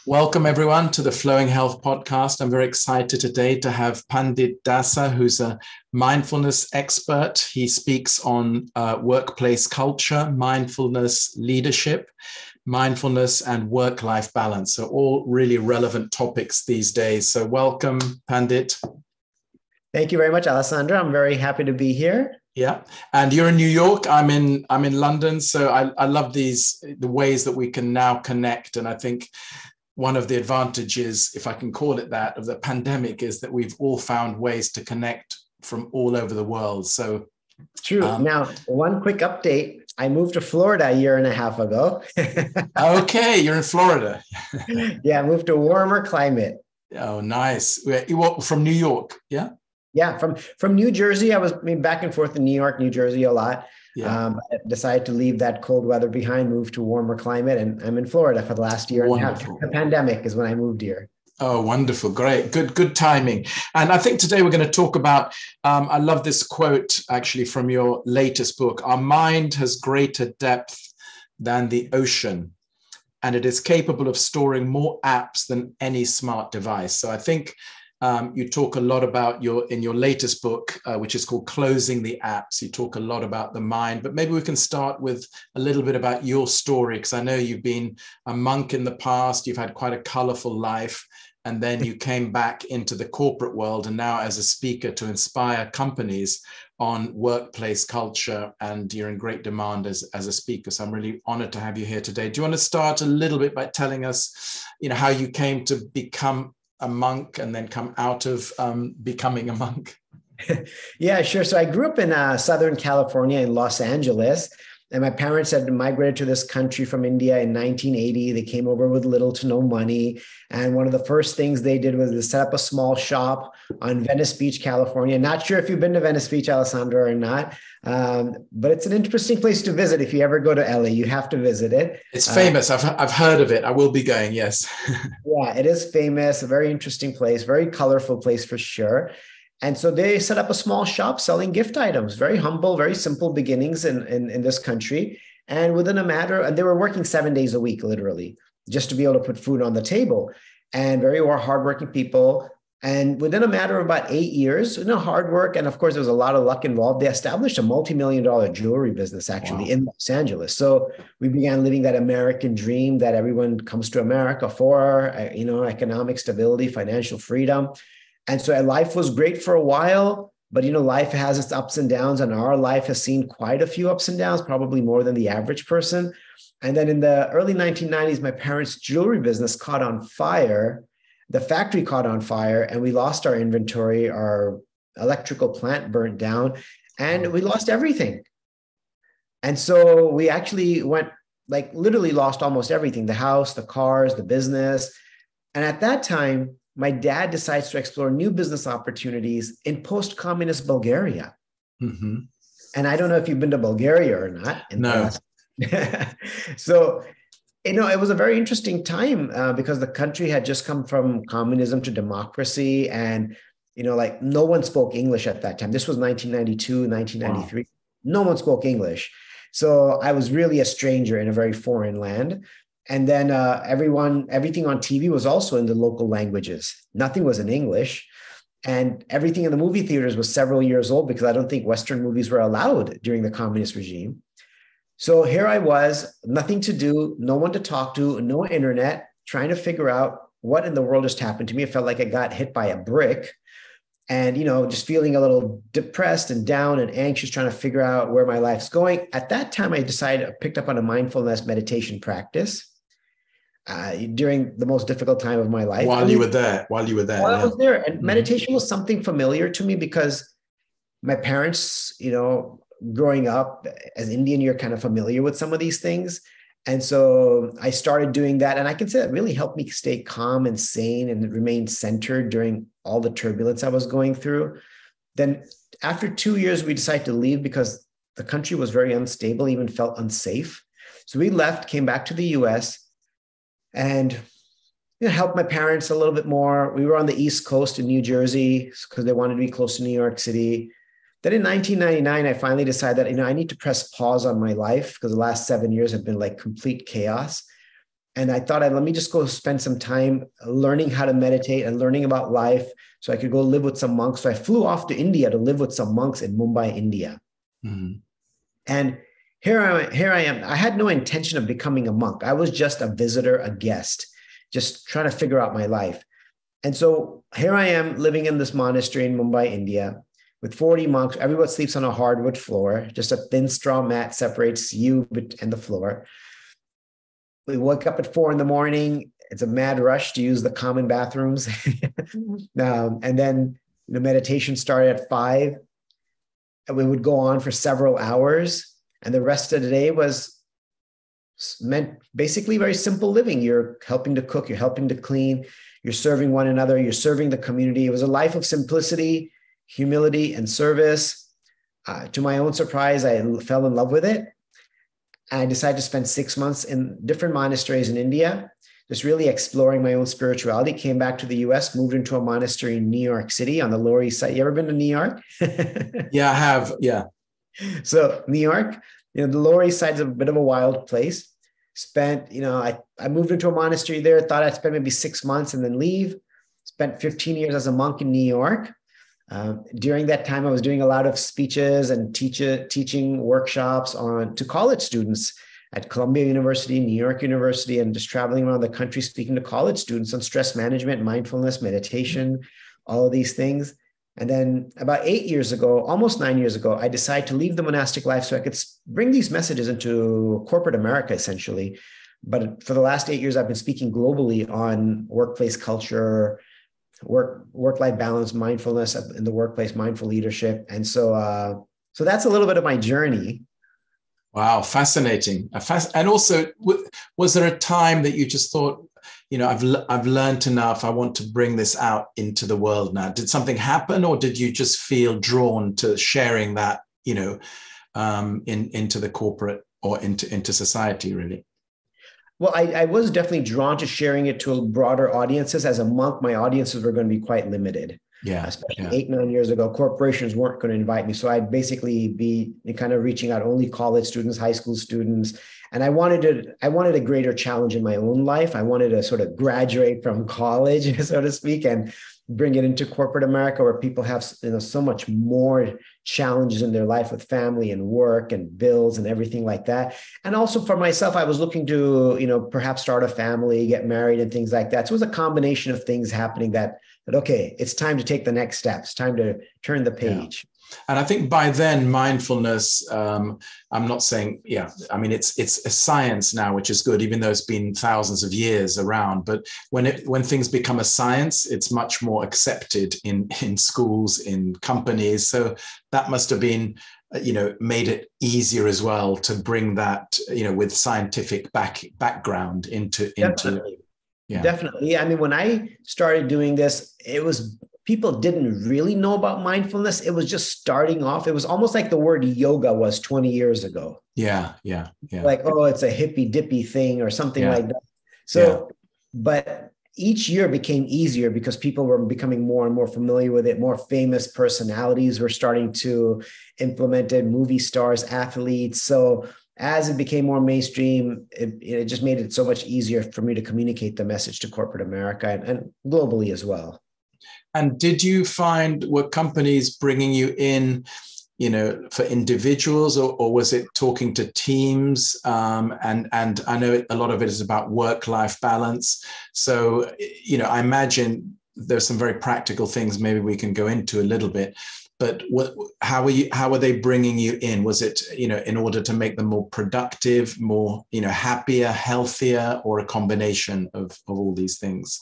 Welcome, everyone, to the Flowing Health Podcast. I'm very excited today to have Pandit Dasa, who's a mindfulness expert. He speaks on workplace culture, mindfulness leadership, mindfulness, and work-life balance. So all really relevant topics these days. So welcome, Pandit. Thank you very much, Alessandro. I'm very happy to be here. Yeah, and you're in New York. I'm in London. So I love the ways that we can now connect. And I think one of the advantages, if I can call it that, of the pandemic is that we've all found ways to connect from all over the world. So true. Now, one quick update. I moved to Florida a year and a half ago. Okay, you're in Florida. Yeah, I moved to a warmer climate. Oh, nice. From New York, yeah? Yeah, from New Jersey. I was back and forth in New York, New Jersey a lot. Yeah. I decided to leave that cold weather behind, move to a warmer climate, and I'm in Florida for the last year. Wonderful. And the pandemic is when I moved here. Oh, wonderful. Great. Good timing. And I think today we're going to talk about, I love this quote actually from your latest book. Our mind has greater depth than the ocean, and it is capable of storing more apps than any smart device. So I think you talk a lot about in your latest book, which is called Closing the Apps. You talk a lot about the mind, but maybe we can start with a little bit about your story, because I know you've been a monk in the past. You've had quite a colorful life, and then you came back into the corporate world, and now as a speaker to inspire companies on workplace culture, and you're in great demand as a speaker. So I'm really honored to have you here today. Do you want to start a little bit by telling us, how you came to become a monk and then come out of becoming a monk? Yeah, sure. So I grew up in Southern California in Los Angeles, and my parents had migrated to this country from India in 1980. They came over with little to no money. And one of the first things they did was to set up a small shop on Venice Beach, California. Not sure if you've been to Venice Beach, Alessandro, or not, but it's an interesting place to visit. If you ever go to LA, you have to visit it. It's famous. I've heard of it. I will be going, yes. Yeah, it is famous, a very interesting place, very colorful place for sure. And so they set up a small shop selling gift items, very humble, very simple beginnings in this country. And within a matter, and they were working 7 days a week, literally, just to be able to put food on the table, and very hardworking people. And within a matter of about 8 years, hard work. And of course, there was a lot of luck involved. They established a multi-million-dollar jewelry business actually in Los Angeles. So we began living that American dream that everyone comes to America for, economic stability, financial freedom. And so life was great for a while, but, life has its ups and downs, and our life has seen quite a few ups and downs, probably more than the average person. And then in the early 1990s, my parents' jewelry business caught on fire. The factory caught on fire, and we lost our inventory. Our electrical plant burnt down, and we lost everything. And so we actually literally lost almost everything: the house, the cars, the business. And at that time, my dad decides to explore new business opportunities in post-communist Bulgaria. Mm-hmm. And I don't know if you've been to Bulgaria or not. No. So, it was a very interesting time because the country had just come from communism to democracy. And, no one spoke English at that time. This was 1992, 1993. Wow. No one spoke English. So I was really a stranger in a very foreign land. And then everything on TV was also in the local languages. Nothing was in English. And everything in the movie theaters was several years old, because I don't think Western movies were allowed during the communist regime. So here I was, nothing to do, no one to talk to, no internet, trying to figure out what in the world just happened to me. It felt like I got hit by a brick, and, just feeling a little depressed and down and anxious, trying to figure out where my life's going. At that time, I picked up on a mindfulness meditation practice during the most difficult time of my life. While you were there. While I was there. And meditation was something familiar to me, because my parents, growing up as Indian, you're kind of familiar with some of these things. And so I started doing that. And I can say that really helped me stay calm and sane and remain centered during all the turbulence I was going through. Then after 2 years, we decided to leave because the country was very unstable, even felt unsafe. So we left, came back to the US, and helped my parents a little bit more. We were on the East Coast in New Jersey because they wanted to be close to New York City. Then in 1999, I finally decided that, I need to press pause on my life, because the last 7 years have been like complete chaos. And I thought, let me just go spend some time learning how to meditate and learning about life so I could go live with some monks. So I flew off to India to live with some monks in Mumbai, India. Mm-hmm. And here I am. I had no intention of becoming a monk. I was just a visitor, a guest, just trying to figure out my life. And so here I am living in this monastery in Mumbai, India, with 40 monks. Everyone sleeps on a hardwood floor. Just a thin straw mat separates you and the floor. We wake up at 4 a.m. It's a mad rush to use the common bathrooms. And then the meditation started at 5. And we would go on for several hours. And the rest of the day was meant basically very simple living. You're helping to cook, you're helping to clean, you're serving one another, you're serving the community. It was a life of simplicity, humility, and service. To my own surprise, I fell in love with it. I decided to spend 6 months in different monasteries in India, just really exploring my own spirituality. Came back to the US, moved into a monastery in New York City on the Lower East Side. You ever been to New York? Yeah, I have. Yeah. So New York, the Lower East Side is a bit of a wild place. I moved into a monastery there, thought I'd spend maybe 6 months and then leave. Spent 15 years as a monk in New York. During that time, I was doing a lot of speeches and teaching workshops to college students at Columbia University, New York University, and just traveling around the country speaking to college students on stress management, mindfulness, meditation, all of these things. And then about 8 years ago, almost 9 years ago, I decided to leave the monastic life so I could bring these messages into corporate America, essentially. But for the last 8 years, I've been speaking globally on workplace culture, work-life balance, mindfulness in the workplace, mindful leadership. And so that's a little bit of my journey. Wow, fascinating. And also, was there a time that you just thought, I've learned enough, I want to bring this out into the world now? Did something happen, or did you just feel drawn to sharing that, into the corporate or into society, really? Well, I was definitely drawn to sharing it to broader audiences. As a monk, my audiences were going to be quite limited. Yeah. Especially 8-9 years ago, corporations weren't going to invite me. So I'd basically be kind of reaching out only college students, high school students. And I wanted a greater challenge in my own life. I wanted to sort of graduate from college, so to speak, and bring it into corporate America, where people have so much more challenges in their life with family and work and bills and everything like that. And also for myself, I was looking to, perhaps start a family, get married and things like that. So it was a combination of things happening that okay, it's time to take the next steps, time to turn the page. Yeah. And I think by then, mindfulness, I'm not saying, it's a science now, which is good, even though it's been thousands of years around. But when things become a science, it's much more accepted in schools, in companies. So that must have been, made it easier as well to bring that, with scientific background into. Definitely. Yeah. Definitely. I mean, when I started doing this, people didn't really know about mindfulness. It was just starting off. It was almost like the word yoga was 20 years ago. Yeah. Like, oh, it's a hippy dippy thing or something like that. So, but each year became easier because people were becoming more and more familiar with it. More famous personalities were starting to implement it, movie stars, athletes. So as it became more mainstream, it just made it so much easier for me to communicate the message to corporate America and globally as well. And did you find, were companies bringing you in, for individuals, or was it talking to teams? And I know a lot of it is about work-life balance. So, I imagine there's some very practical things maybe we can go into a little bit. But how were they bringing you in? Was it, in order to make them more productive, more, happier, healthier, or a combination of all these things?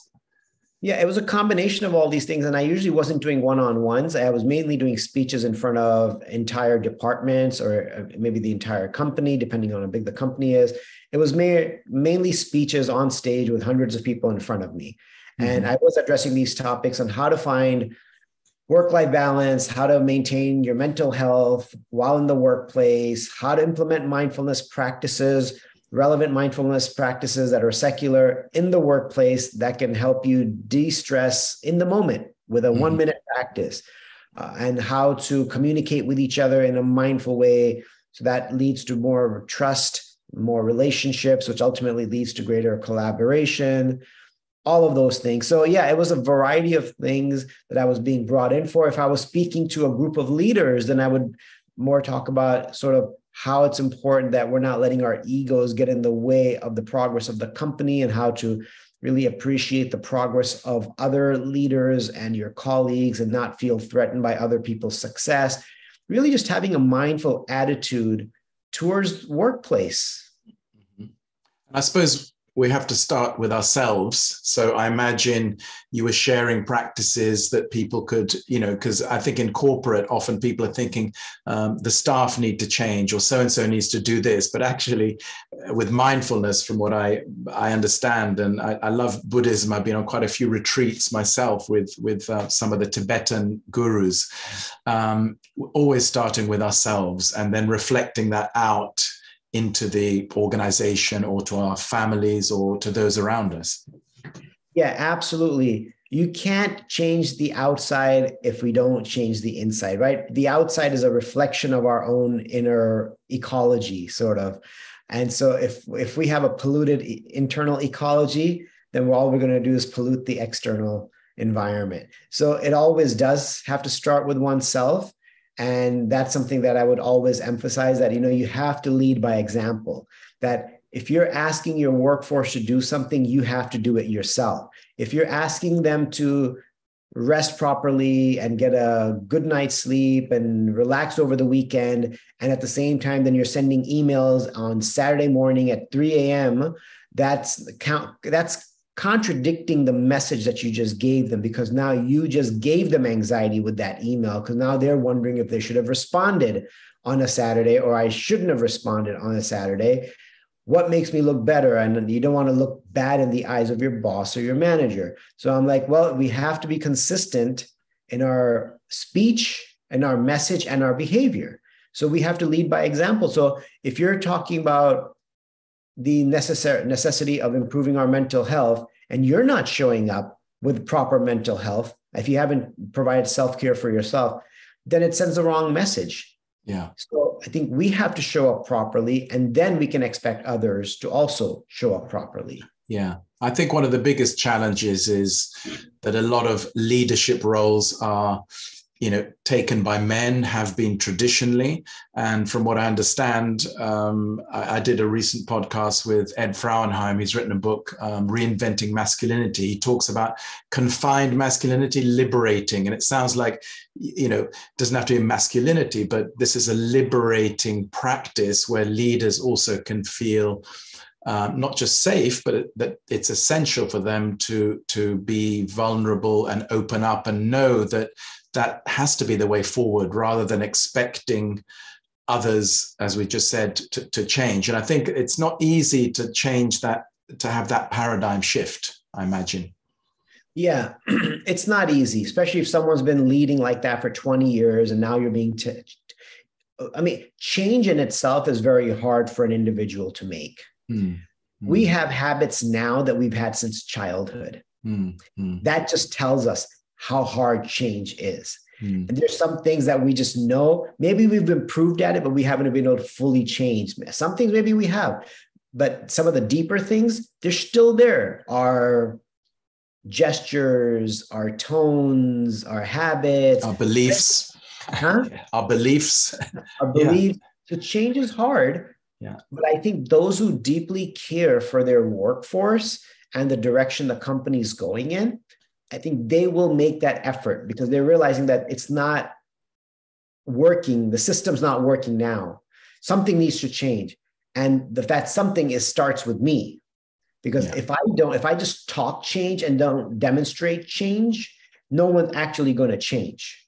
Yeah, it was a combination of all these things. And I usually wasn't doing one-on-ones. I was mainly doing speeches in front of entire departments or maybe the entire company, depending on how big the company is. It was mainly speeches on stage with hundreds of people in front of me. Mm-hmm. And I was addressing these topics on how to find work-life balance, how to maintain your mental health while in the workplace, how to implement mindfulness practices, relevant mindfulness practices that are secular in the workplace that can help you de-stress in the moment with a 1-minute practice, and how to communicate with each other in a mindful way. So that leads to more trust, more relationships, which ultimately leads to greater collaboration, all of those things. So yeah, it was a variety of things that I was being brought in for. If I was speaking to a group of leaders, then I would more talk about sort of how it's important that we're not letting our egos get in the way of the progress of the company, and how to really appreciate the progress of other leaders and your colleagues and not feel threatened by other people's success. Really just having a mindful attitude towards workplace. I suppose we have to start with ourselves. So I imagine you were sharing practices that people could, because I think in corporate, often people are thinking the staff need to change, or so-and-so needs to do this. But actually with mindfulness, from what I understand, and I love Buddhism, I've been on quite a few retreats myself with some of the Tibetan gurus, always starting with ourselves and then reflecting that out into the organization or to our families or to those around us. Yeah, absolutely. You can't change the outside if we don't change the inside, right? The outside is a reflection of our own inner ecology, sort of. And so if we have a polluted internal ecology, then all we're going to do is pollute the external environment. So it always does have to start with oneself. And that's something that I would always emphasize, that, you have to lead by example, that if you're asking your workforce to do something, you have to do it yourself. If you're asking them to rest properly and get a good night's sleep and relax over the weekend, and at the same time, then you're sending emails on Saturday morning at 3 a.m., that's contradicting the message that you just gave them, because now you just gave them anxiety with that email, because now they're wondering if they should have responded on a Saturday, or I shouldn't have responded on a Saturday. What makes me look better? And you don't want to look bad in the eyes of your boss or your manager. So I'm like, well, we have to be consistent in our speech and our message and our behavior. So we have to lead by example. So if you're talking about the necessity of improving our mental health, and you're not showing up with proper mental health, if you haven't provided self-care for yourself, then it sends the wrong message. Yeah. So I think we have to show up properly, and then we can expect others to also show up properly. Yeah. I think one of the biggest challenges is that a lot of leadership roles are taken by men, have been traditionally. And from what I understand, I did a recent podcast with Ed Frauenheim. He's written a book, Reinventing Masculinity. He talks about confined masculinity, liberating. And it sounds like, it doesn't have to be masculinity, but this is a liberating practice where leaders also can feel not just safe, but that it's essential for them to be vulnerable and open up and know that has to be the way forward, rather than expecting others, as we just said, to change. And I think it's not easy to change that, to have that paradigm shift, I imagine. Yeah, it's not easy, especially if someone's been leading like that for 20 years and now you're being change in itself is very hard for an individual to make. We have habits now that we've had since childhood. That just tells us how hard change is. And there's some things that we just know, maybe we've improved at it, but we haven't been able to fully change. Some things maybe we have, but some of the deeper things, they're still there. Our gestures, our tones, our habits, our beliefs, our beliefs. Yeah. So change is hard. Yeah. But I think those who deeply care for their workforce and the direction the company is going in, I think they will make that effort, because they're realizing that it's not working. The system's not working now. Something needs to change. And that something starts with me. Because if I just talk change and don't demonstrate change, no one's actually going to change.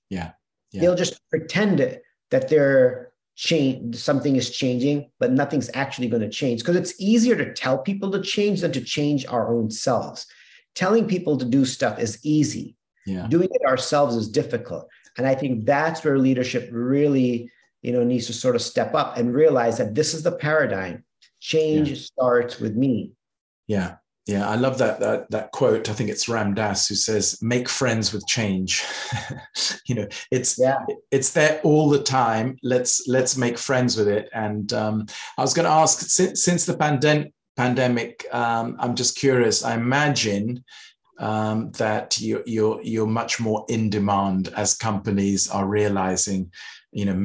They'll just pretend that something is changing, but nothing's actually going to change, because it's easier to tell people to change than to change our own selves. Telling people to do stuff is easy. Doing it ourselves is difficult. And I think that's where leadership really, needs to sort of step up and realize that this is the paradigm. Change starts with me. Yeah. Yeah, I love that quote. I think it's Ram Dass who says, "Make friends with change." It's Yeah. it's there all the time. Let's make friends with it. And I was going to ask, since the pandemic, I'm just curious. I imagine that you're much more in demand as companies are realizing,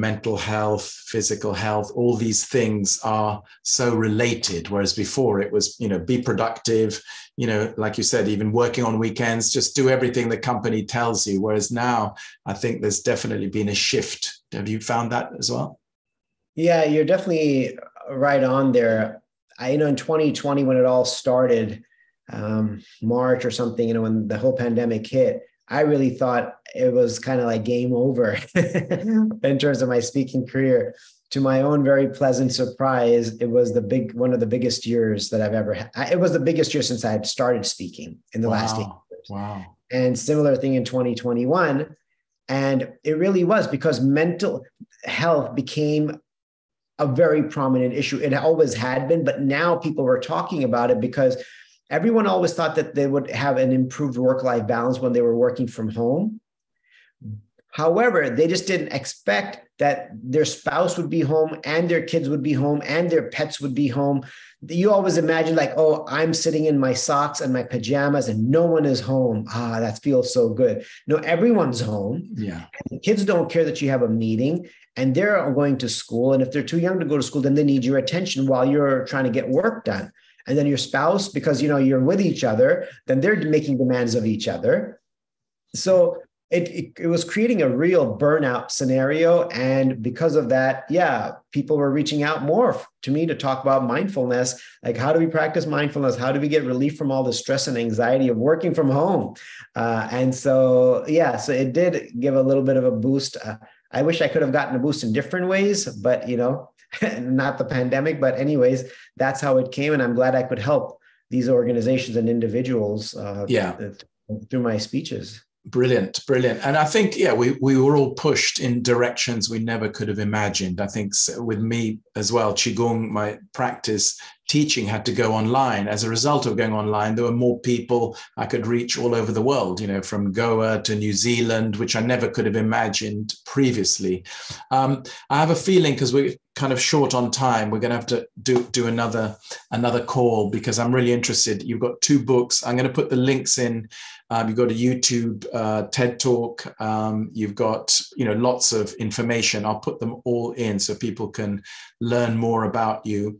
mental health, physical health, all these things are so related. Whereas before it was, be productive, like you said, even working on weekends, just do everything the company tells you. Whereas now I think there's definitely been a shift. Have you found that as well? Yeah, you're definitely right on there. In 2020, when it all started, March or something, when the whole pandemic hit, I really thought it was kind of like game over in terms of my speaking career. To my own very pleasant surprise, it was one of the biggest years that I've ever had. It was the biggest year since I had started speaking in the last 8 years. Wow. And similar thing in 2021. And it really was because mental health became a very prominent issue. It always had been, but now people were talking about it because everyone always thought that they would have an improved work-life balance when they were working from home. However, they just didn't expect that their spouse would be home and their kids would be home and their pets would be home. You always imagine like, oh, I'm sitting in my socks and my pajamas and no one is home. That feels so good. No, everyone's home. Yeah. The kids don't care that you have a meeting and they're going to school. And if they're too young to go to school, then they need your attention while you're trying to get work done. And then your spouse, because you're with each other, then they're making demands of each other. So it was creating a real burnout scenario. And because of that, people were reaching out more to me to talk about mindfulness. Like, how do we practice mindfulness? How do we get relief from all the stress and anxiety of working from home? So it did give a little bit of a boost. I wish I could have gotten a boost in different ways, but not the pandemic. But anyways, that's how it came. And I'm glad I could help these organizations and individuals through my speeches. Brilliant. And I think, we were all pushed in directions we never could have imagined. I think with me as well, Qigong, my practice teaching had to go online. As a result of going online, there were more people I could reach all over the world, from Goa to New Zealand, which I never could have imagined previously. I have a feeling, because we're kind of short on time, we're going to have to do another call, because I'm really interested. You've got 2 books. I'm going to put the links in. You've got a YouTube, TED Talk. You've got, lots of information. I'll put them all in so people can learn more about you.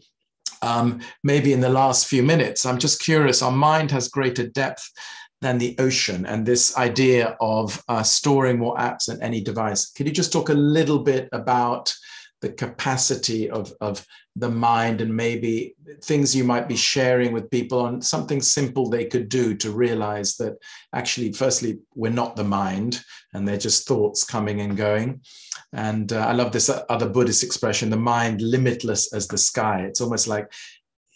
Maybe in the last few minutes, I'm just curious, our mind has greater depth than the ocean, and this idea of storing more apps than any device. Can you just talk a little bit about the capacity of the mind, and maybe things you might be sharing with people on something simple they could do to realize that actually, firstly, we're not the mind and they're just thoughts coming and going. And I love this other Buddhist expression, the mind limitless as the sky. It's almost like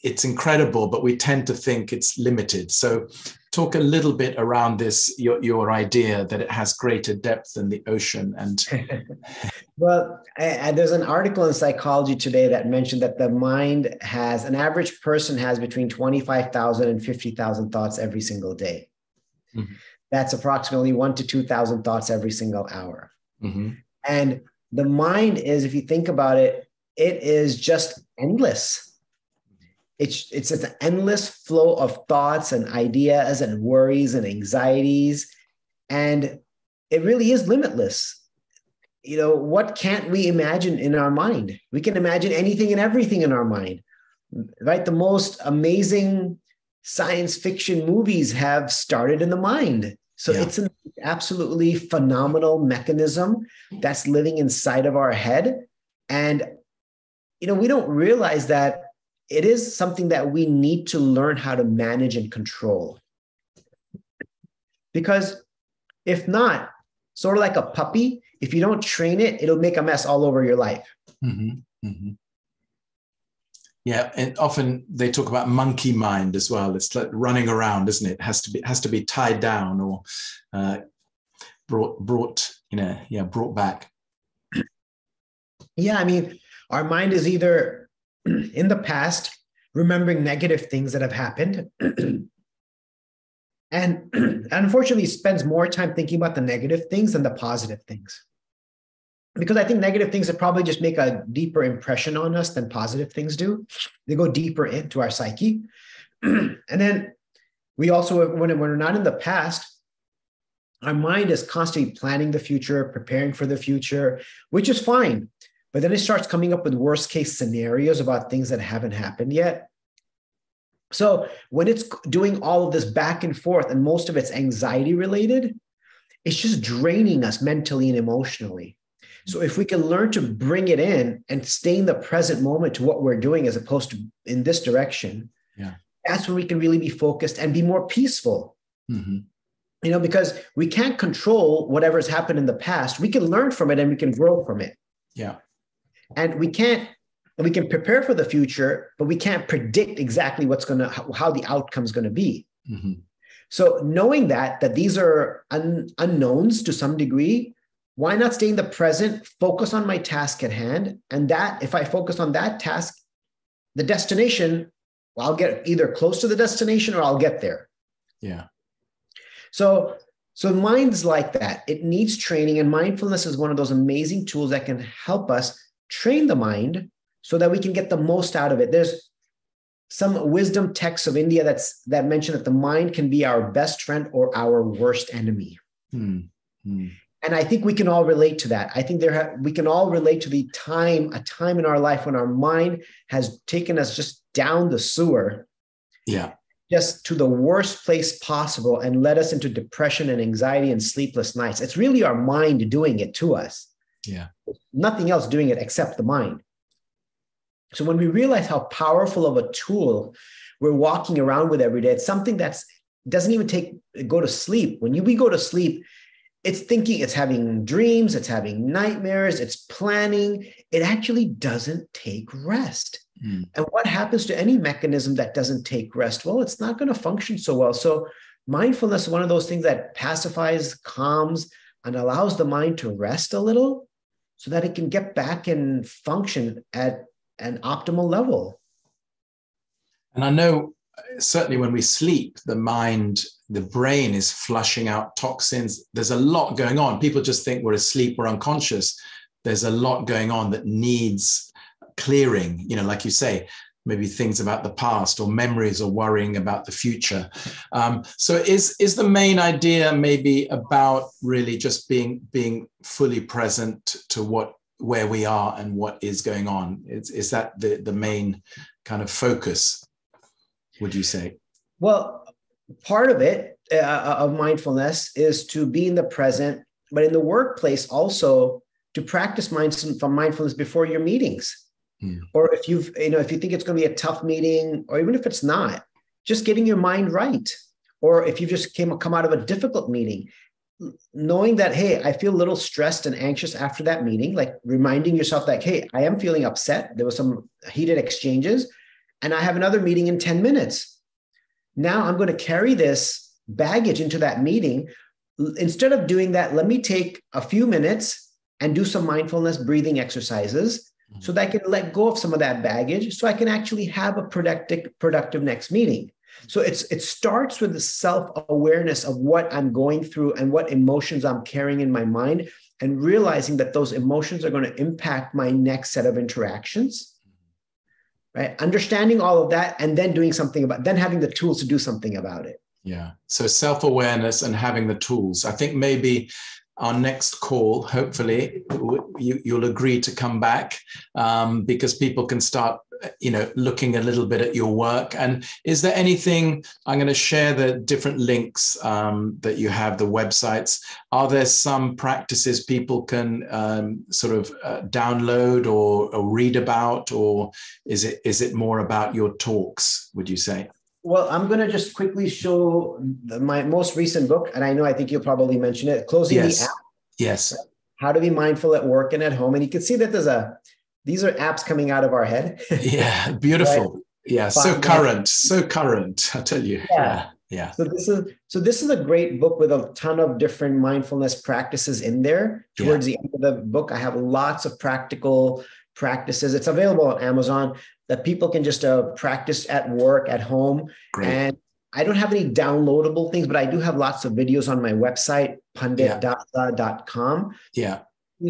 it's incredible, but we tend to think it's limited. So talk a little bit around this, your idea that it has greater depth than the ocean. And well, there's an article in Psychology Today that mentioned that the mind has, an average person has between 25,000 and 50,000 thoughts every single day. Mm-hmm. That's approximately 1,000 to 2,000 thoughts every single hour. Mm-hmm. And the mind is, if you think about it, it is just endless. It's an endless flow of thoughts and ideas and worries and anxieties. And it really is limitless. What can't we imagine in our mind? We can imagine anything and everything in our mind, right? The most amazing science fiction movies have started in the mind. So it's an absolutely phenomenal mechanism that's living inside of our head. And, we don't realize that it is something that we need to learn how to manage and control. Because if not, sort of like a puppy, if you don't train it, it'll make a mess all over your life. Mm-hmm. Mm-hmm. Yeah, and often they talk about monkey mind as well. It's like running around, isn't it? It has to be tied down or brought back. Yeah, our mind is either in the past remembering negative things that have happened, And unfortunately spends more time thinking about the negative things than the positive things. Because I think negative things that probably just make a deeper impression on us than positive things do. They go deeper into our psyche. And then we also, when we're not in the past, our mind is constantly planning the future, preparing for the future, which is fine. But then it starts coming up with worst case scenarios about things that haven't happened yet. So when it's doing all of this back and forth, and most of it's anxiety related, it's just draining us mentally and emotionally. So if we can learn to bring it in and stay in the present moment to what we're doing, as opposed to in this direction, that's when we can really be focused and be more peaceful. Because we can't control whatever's happened in the past. We can learn from it and we can grow from it. And we can prepare for the future, but we can't predict exactly how the outcome is going to be. So knowing that these are unknowns to some degree, why not stay in the present, focus on my task at hand? And that if I focus on that task, the destination, I'll get either close to the destination or I'll get there. So mind's like that. It needs training, and mindfulness is one of those amazing tools that can help us train the mind so that we can get the most out of it. There's some wisdom texts of India that mention that the mind can be our best friend or our worst enemy. And I think we can all relate to that. I think we can all relate to a time in our life when our mind has taken us just down the sewer, just to the worst place possible, and led us into depression and anxiety and sleepless nights. It's really our mind doing it to us. Nothing else doing it except the mind. So when we realize how powerful of a tool we're walking around with every day, it's something that doesn't even go to sleep. When we go to sleep, it's thinking, it's having dreams, it's having nightmares, it's planning. It actually doesn't take rest. And what happens to any mechanism that doesn't take rest? Well, it's not going to function so well. So mindfulness is one of those things that pacifies, calms, and allows the mind to rest a little so that it can get back and function at an optimal level. And I know certainly when we sleep, the brain is flushing out toxins. There's a lot going on. People just think we're asleep, we're unconscious. There's a lot going on that needs clearing, like you say, maybe things about the past or memories or worrying about the future. So is the main idea maybe about really just being fully present to where we are and what is going on? Is that the main kind of focus, would you say? Well, part of it, of mindfulness, is to be in the present, but in the workplace also to practice mindfulness before your meetings. Or if you think it's going to be a tough meeting, or even if it's not, just getting your mind right. Or if you just come out of a difficult meeting, knowing that, hey, I feel a little stressed and anxious after that meeting, like reminding yourself that, hey, I am feeling upset. There was some heated exchanges and I have another meeting in 10 minutes. Now I'm going to carry this baggage into that meeting. Instead of doing that, let me take a few minutes and do some mindfulness breathing exercises so that I can let go of some of that baggage so I can actually have a productive next meeting. So it starts with the self-awareness of what I'm going through and what emotions I'm carrying in my mind, and realizing that those emotions are going to impact my next set of interactions, right? Understanding all of that and then then having the tools to do something about it. Yeah. So self-awareness and having the tools. I think maybe our next call, hopefully you'll agree to come back, because people can start, looking a little bit at your work. And is there anything, I'm going to share the different links that you have, the websites. Are there some practices people can download or read about, or is it more about your talks, would you say? Well, I'm going to just quickly show my most recent book, and I think you'll probably mention it, Closing the App. Yes. How to be mindful at work and at home. And you can see that these are apps coming out of our head. Yeah, beautiful. Right? Yeah, so current, I tell you. Yeah. So this is a great book with a ton of different mindfulness practices in there. Towards the end of the book, I have lots of practical practices. It's available on Amazon that people can just practice at work, at home. Great. And I don't have any downloadable things, but I do have lots of videos on my website, panditdasa.com. Yeah.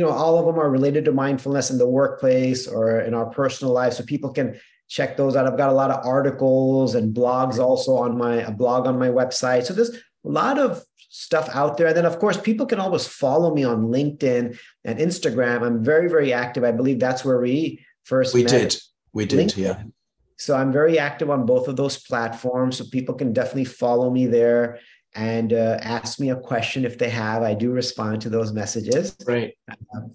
All of them are related to mindfulness in the workplace or in our personal life. So people can check those out. I've got a lot of articles and blogs also on a blog on my website. So there's a lot of stuff out there. And then, of course, people can always follow me on LinkedIn and Instagram. I'm very, very active. I believe that's where we first met. We did, LinkedIn. yeah. So I'm very active on both of those platforms. So people can definitely follow me there and ask me a question if they have. I do respond to those messages. Great.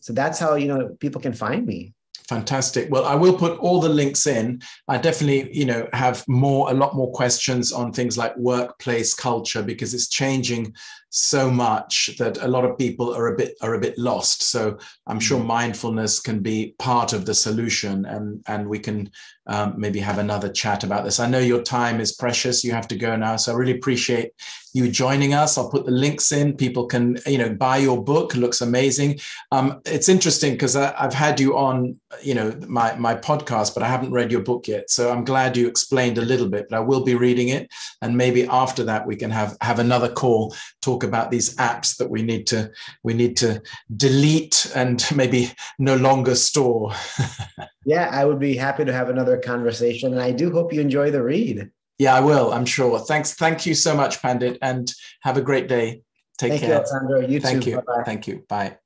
So that's how, people can find me. Fantastic. Well, I will put all the links in. I definitely, have a lot more questions on things like workplace culture, because it's changing so much that a lot of people are a bit lost. So I'm sure mindfulness can be part of the solution, and we can maybe have another chat about this. I know your time is precious. You have to go now. So I really appreciate you joining us. I'll put the links in. People can, buy your book. It looks amazing. It's interesting because I've had you on, my podcast, but I haven't read your book yet. So I'm glad you explained a little bit, but I will be reading it. And maybe after that, we can have another call, talk about these apps that we need to delete and maybe no longer store. Yeah, I would be happy to have another conversation. And I do hope you enjoy the read. Yeah, I will, I'm sure. Thank you so much, Pandit, and have a great day. Take care. Thank you, Alessandro. You too. Thank you. Bye-bye. Thank you. Bye.